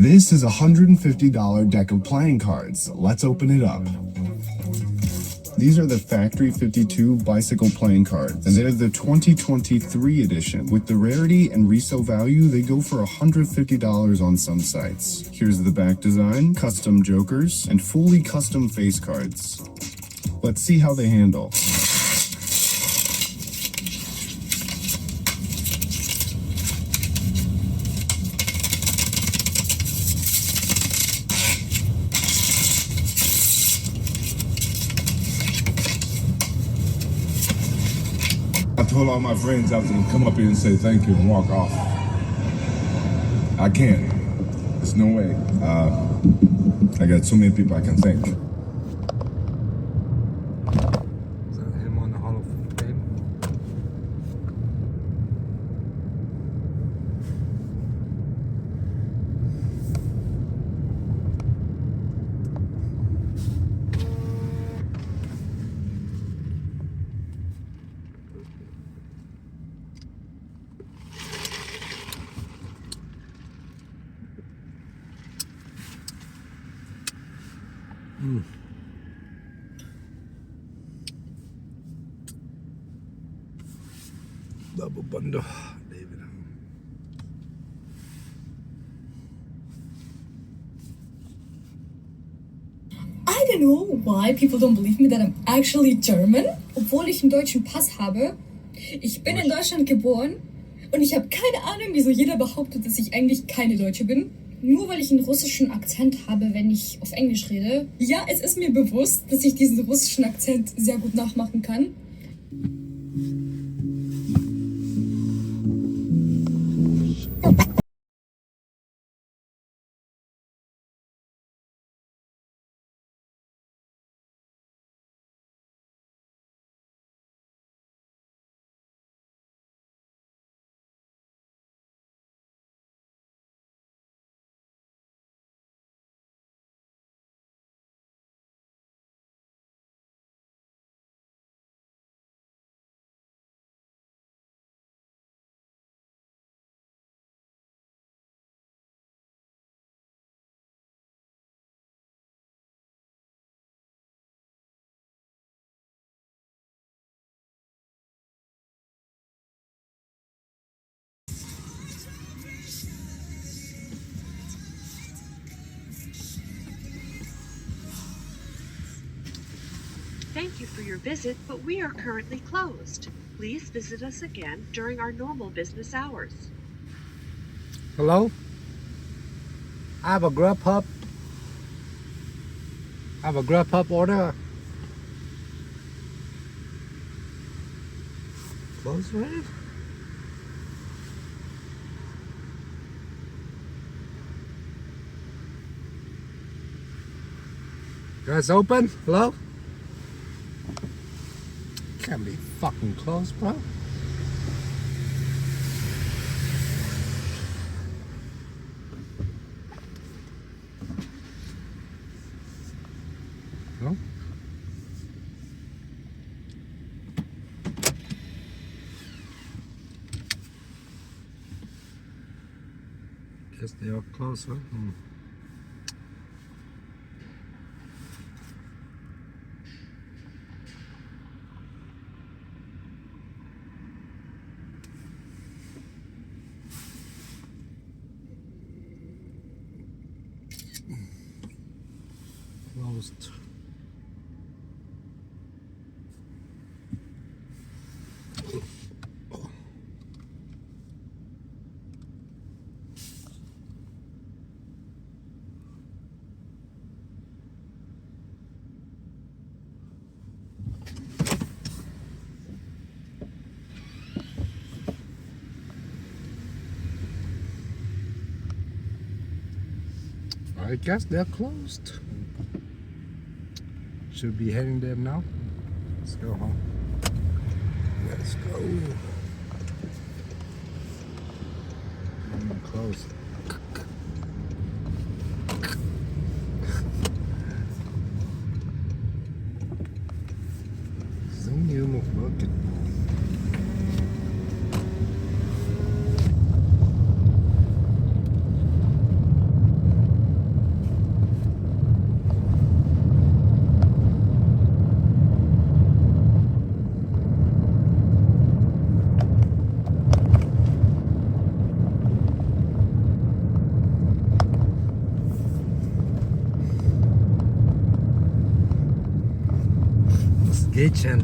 This is a $150 deck of playing cards. Let's open it up. These are the Factory 52 bicycle playing cards, and they're the 2023 edition. With the rarity and resale value, they go for $150 on some sites. Here's the back design, custom jokers, and fully custom face cards. Let's see how they handle. I told all my friends I was gonna come up here and say thank you and walk off. I can't. There's no way. I got so many people I can thank. Is that him on the Hall of Fame? Double bundle, David. I don't know why people don't believe me that I'm actually German, obwohl ich einen deutschen Pass habe. Ich bin in Deutschland geboren und ich habe keine Ahnung, wieso jeder behauptet, dass ich eigentlich keine Deutsche bin. Nur weil ich einen russischen Akzent habe, wenn ich auf Englisch rede. Ja, es ist mir bewusst, dass ich diesen russischen Akzent sehr gut nachmachen kann. Thank you for your visit, but we are currently closed. Please visit us again during our normal business hours. Hello? I have a Grubhub. Order. Close already? Guys open? Hello? Can't be fucking close, bro. No? Guess they are close, huh? Closed. I guess they're closed. Should be heading there now. Let's go home. Let's go. Close. Zenhum bucket. Mädchen.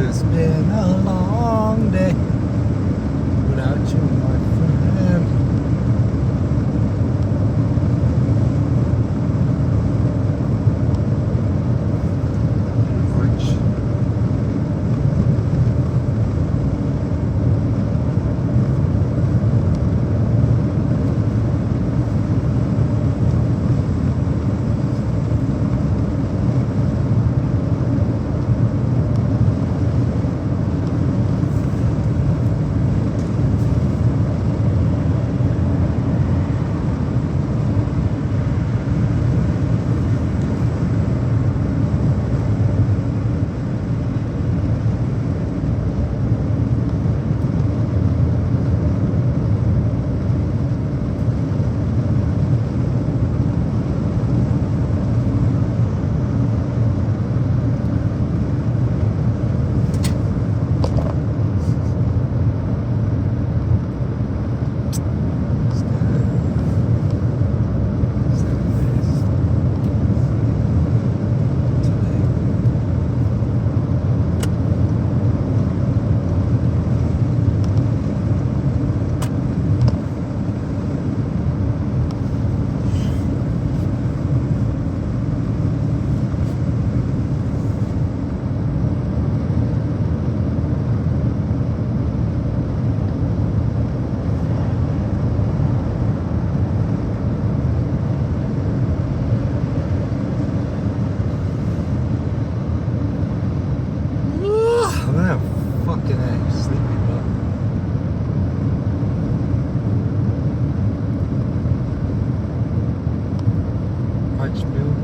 It's been a long day without you, my friend. Man, fucking A, sleepy butt. Much milk.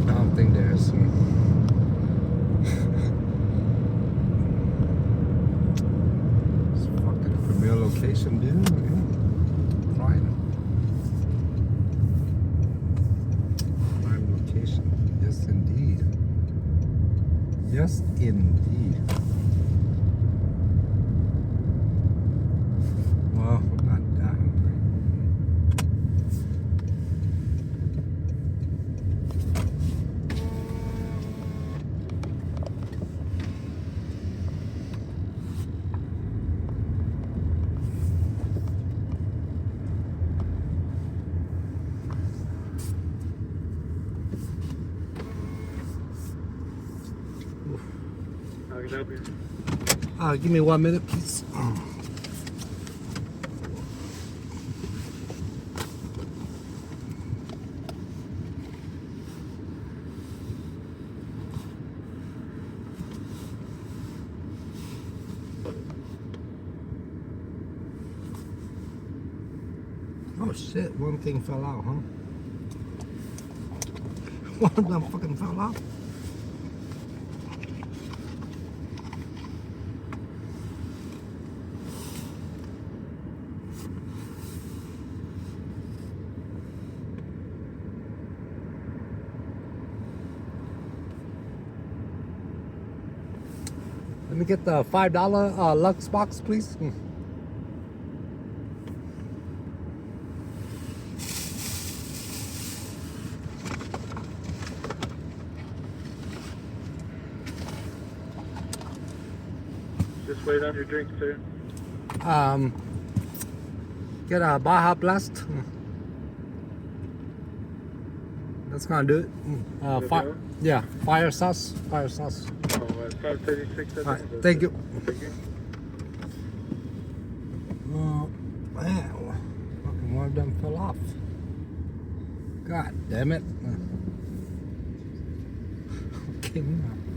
I don't think there's it's fucking premier location, dude. Prime location. Yes, indeed. Yes, indeed. Well, I'm not that hungry. I can help you. Give me 1 minute, please. Oh shit, one thing fell out, huh? One of them fucking fell out. Let me get the $5 Lux box, please. Just wait on your drink, sir. Get a Baja Blast. That's gonna do it. Yeah, fire sauce. Fire sauce. Oh, 536. All right, thank you. Thank you. Oh, man, fucking one of them fell off. God damn it. Okay, now.